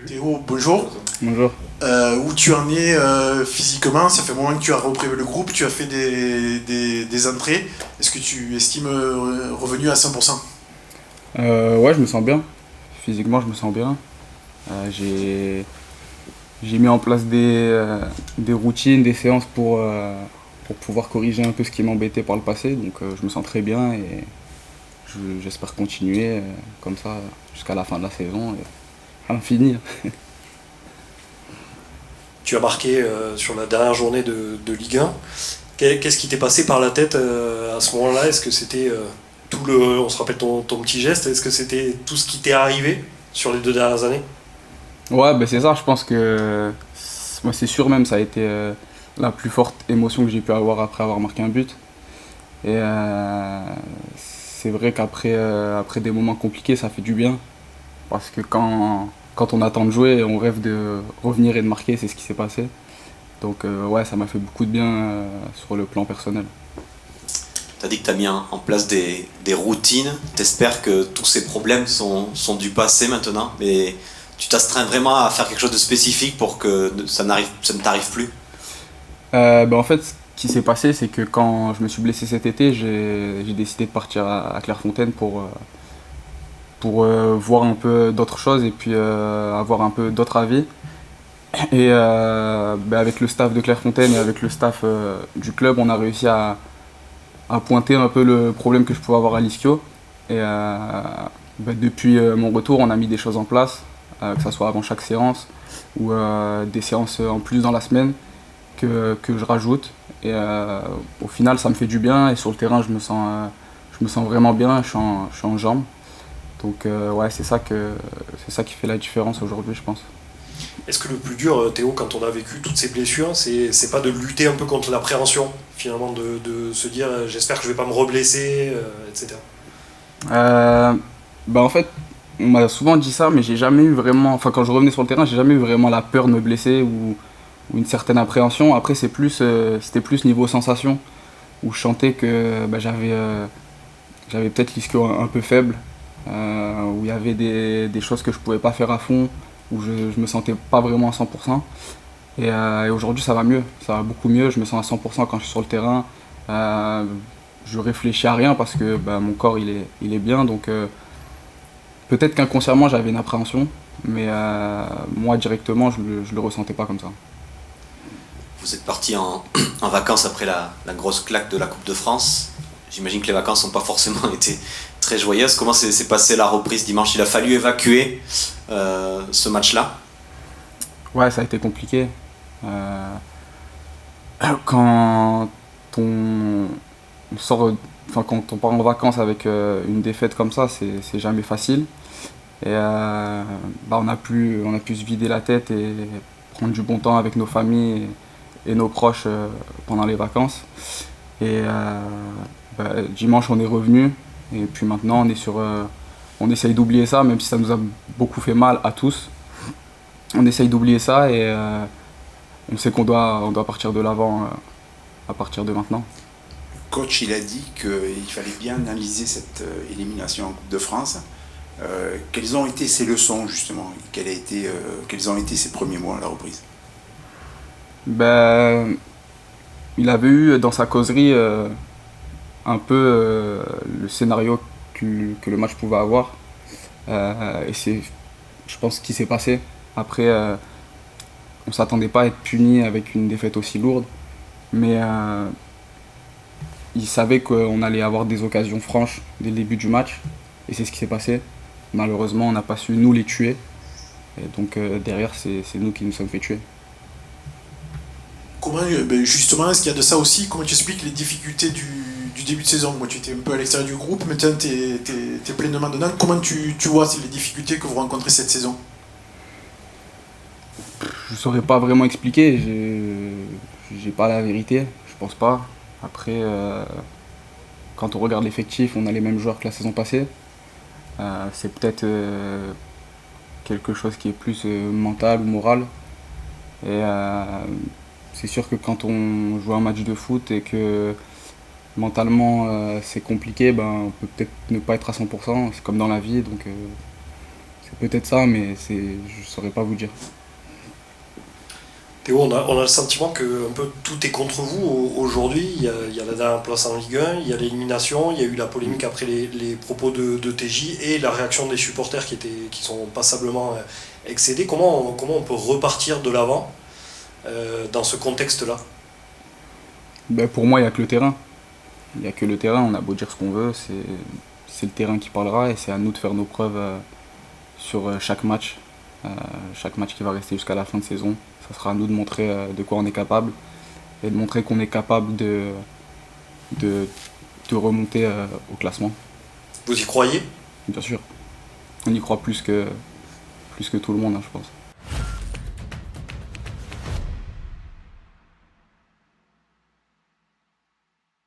Théo, bonjour. Bonjour. Où tu en es physiquement? Ça fait un moment que tu as repris le groupe, tu as fait des entrées. Est-ce que tu estimes revenu à 100%? Ouais, je me sens bien. Physiquement, je me sens bien. J'ai mis en place des routines, des séances pour pouvoir corriger un peu ce qui m'embêtait par le passé. Donc, je me sens très bien et j'espère continuer comme ça jusqu'à la fin de la saison et à l'infini. Tu as marqué sur la dernière journée de Ligue 1. Qu'est-ce qui t'est passé par la tête à ce moment-là? Est-ce que c'était on se rappelle ton petit geste, est-ce que c'était tout ce qui t'est arrivé sur les 2 dernières années? Ouais, ben c'est ça, je pense que moi c'est sûr même, ça a été la plus forte émotion que j'ai pu avoir après avoir marqué un but. Et c'est vrai qu'après des moments compliqués, ça fait du bien. Parce que quand on attend de jouer, on rêve de revenir et de marquer, c'est ce qui s'est passé. Donc ouais, ça m'a fait beaucoup de bien sur le plan personnel. Tu as dit que tu as mis en place des routines. Tu espères que tous ces problèmes sont du passé maintenant. Mais tu t'astreins vraiment à faire quelque chose de spécifique pour que ça ne t'arrive plus? En fait, ce qui s'est passé, c'est que quand je me suis blessé cet été, j'ai décidé de partir à Clairefontaine pour voir un peu d'autres choses et puis avoir un peu d'autres avis. Et avec le staff de Clairefontaine et avec le staff du club, on a réussi à pointer un peu le problème que je pouvais avoir à l'ischio. Et depuis mon retour, on a mis des choses en place, que ce soit avant chaque séance ou des séances en plus dans la semaine que je rajoute. Et au final, ça me fait du bien et sur le terrain, je me sens vraiment bien, je suis en jambes. Donc ouais, c'est ça qui fait la différence aujourd'hui, je pense. Est-ce que le plus dur, Théo, quand on a vécu toutes ces blessures, c'est pas de lutter un peu contre l'appréhension, finalement, de se dire j'espère que je vais pas me reblesser, etc. En fait, on m'a souvent dit ça, mais j'ai jamais eu vraiment, enfin quand je revenais sur le terrain, j'ai jamais eu vraiment la peur de me blesser ou une certaine appréhension. Après, c'était plus niveau sensation, où je sentais que j'avais peut-être l'ischio un peu faible, où il y avait des choses que je pouvais pas faire à fond, où je me sentais pas vraiment à 100%. Et aujourd'hui, ça va mieux, ça va beaucoup mieux. Je me sens à 100% quand je suis sur le terrain. Je réfléchis à rien parce que mon corps il est bien. Donc peut-être qu'inconsciemment j'avais une appréhension, mais moi directement je le ressentais pas comme ça. Vous êtes parti en vacances après la grosse claque de la Coupe de France. J'imagine que les vacances n'ont pas forcément été très joyeuses. Comment s'est passée la reprise dimanche? Il a fallu évacuer ce match-là. Ouais, ça a été compliqué. Quand on sort, enfin quand on part en vacances avec une défaite comme ça, c'est jamais facile. Et on a pu se vider la tête et prendre du bon temps avec nos familles et nos proches pendant les vacances. Et dimanche on est revenu et puis maintenant on essaye d'oublier ça, même si ça nous a beaucoup fait mal à tous. On essaye d'oublier ça et on sait on doit partir de l'avant à partir de maintenant. Le coach il a dit qu'il fallait bien analyser cette élimination en Coupe de France. Quelles ont été ses leçons justement? Quels ont été ses premiers mois à la reprise? Il avait eu dans sa causerie un peu le scénario que le match pouvait avoir. Et c'est, je pense, ce qui s'est passé. Après, on ne s'attendait pas à être puni avec une défaite aussi lourde. Mais il savait qu'on allait avoir des occasions franches dès le début du match. Et c'est ce qui s'est passé. Malheureusement, on n'a pas su nous les tuer. Et donc derrière, c'est nous qui nous sommes fait tuer. Comment, justement, est-ce qu'il y a de ça aussi? Comment tu expliques les difficultés du début de saison? Moi, tu étais un peu à l'extérieur du groupe, maintenant tu es pleinement dedans. Comment tu vois les difficultés que vous rencontrez cette saison? Je ne saurais pas vraiment expliquer, j'ai pas la vérité, je pense pas. Après, quand on regarde l'effectif, on a les mêmes joueurs que la saison passée. C'est peut-être quelque chose qui est plus mental ou moral. Et c'est sûr que quand on joue un match de foot et que mentalement c'est compliqué, on peut peut-être ne pas être à 100%, c'est comme dans la vie, donc C'est peut-être ça, mais je ne saurais pas vous dire. Théo, on a le sentiment que un peu tout est contre vous aujourd'hui. Il y a la dernière place en Ligue 1, il y a l'élimination, il y a eu la polémique après les propos de TJ et la réaction des supporters qui sont passablement excédés. Comment on peut repartir de l'avant dans ce contexte-là? Pour moi, il n'y a que le terrain. Il n'y a que le terrain, on a beau dire ce qu'on veut, c'est le terrain qui parlera et c'est à nous de faire nos preuves sur chaque match. Chaque match qui va rester jusqu'à la fin de saison. Ça sera à nous de montrer de quoi on est capable et de montrer qu'on est capable de remonter au classement. Vous y croyez? Bien sûr. On y croit plus que tout le monde, hein, je pense.